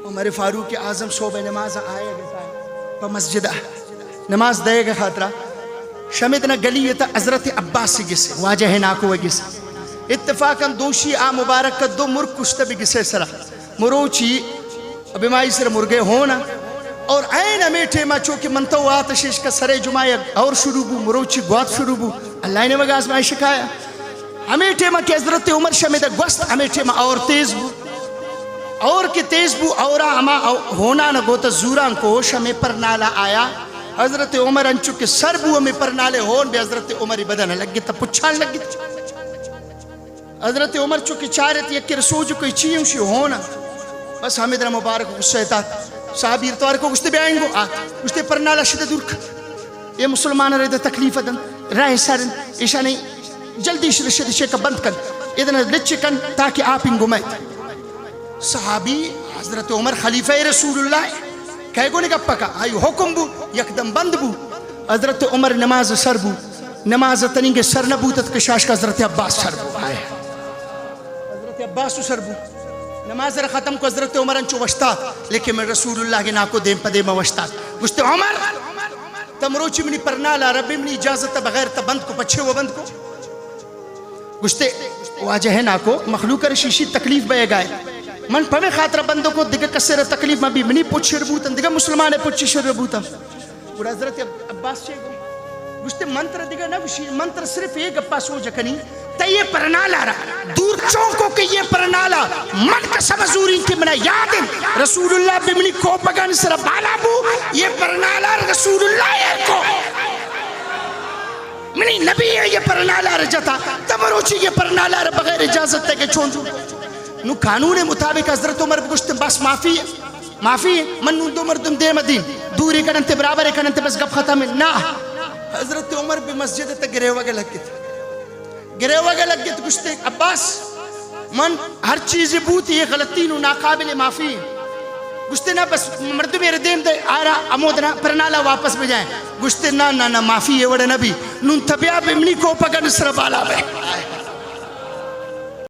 उमर फारूक आजम शोब नमाज आए प मस्जिद नमाज देगा खातरा शमिद न गली हजरत अब्बास गिसे वाजह नाको गिस इत्तफाकन दोषी आ मुबारक दो मुर्ग कुश्त भी गिसे सरा मुरोची अभिमाई सर मुर्गे होना और ऐन मीठे मा चूंकि मनतो आतशीश का सरे जुमाया और शुरू बू मुरोची गौत शुरू बू अल्लाह ने मगा आजमाई शिकाया अमेठे मा के हजरत उमर शमिद गोस्त अमेठे मा और तेज बू और कि तेज बू और अमा होना न गोता जूरा को शमे पर नाला आया हजरत उमर अंचु के सर बू में पर नाले होन बे हजरत उमर बदन लगी तब पुछान लगी हजरत उमर चुकी चारत ये कि सोच कोई चीयों शी होना बस हमें दर मुबारक गुस्से था साबिर तौर को गुस्ते बेआएंगो आ गुस्ते पर नाला शिद दूर ये मुसलमान रहे तकलीफ दन राय सरन ईशा नहीं जल्दी शिद शे का बंद कर इधर लिचकन ताकि आप इन गुमे सहाबी हजरत उमर खलीफा रसूलुल्लाह कहेगो ने गप्पा का आई हुक्म बू यकदम बंद बू हजरत उमर नमाज सर बू नमाज तनी के सर न बूतत के शाश का हजरत अब्बास सर बू आए हजरत अब्बास सर बू नमाज खत्म को हजरत उमर अंचो वस्ता लेकिन मैं रसूलुल्लाह के नाको देम पदे में वस्ता गुस्ते उमर तमरोची मनी परनाला रबी मनी इजाजत बगैर तबंद को पछे वो बंद को गुस्ते वाजह नाको मखलूक कर शीशी तकलीफ बे गए मन पवे खातर बंदों को दिग कसर तकलीफ में भी मनी पुछ शरबूतन दिग मुसलमान है पुछ शरबूतन और हजरत अब्बास से गुस्ते मंत्र दिग न मंत्र सिर्फ एक गप्पा सो जकनी तये परनाला रहा दूर चौकों के ये परनाला मन का समझूरी के मना याद रसूलुल्लाह बिमनी को पगन सर बालाबू ये परनाला रसूलुल्लाह को मनी नबी है ये परनाला रजता तमरोची ये परनाला बगैर इजाजत के छोंजू नु कानून मुताबिक हजरत उमर गुश्त बस माफी मन दो मर्दम दे मदीन दूरी करनते बराबर करनते बस गप खत्म ना हजरत उमर भी मस्जिद तक गिरेवगे लग गए गुश्ते अब्बास मन हर चीज बूत ये गलती नु नाकाबिल माफी गुश्ते ना बस मर्द मेरे देम दे आरा अमोदना परनाला वापस बजाए गुश्ते ना ना ना माफी ये वड़े नबी नु तबिया बिमनी को पगन सर बाला बे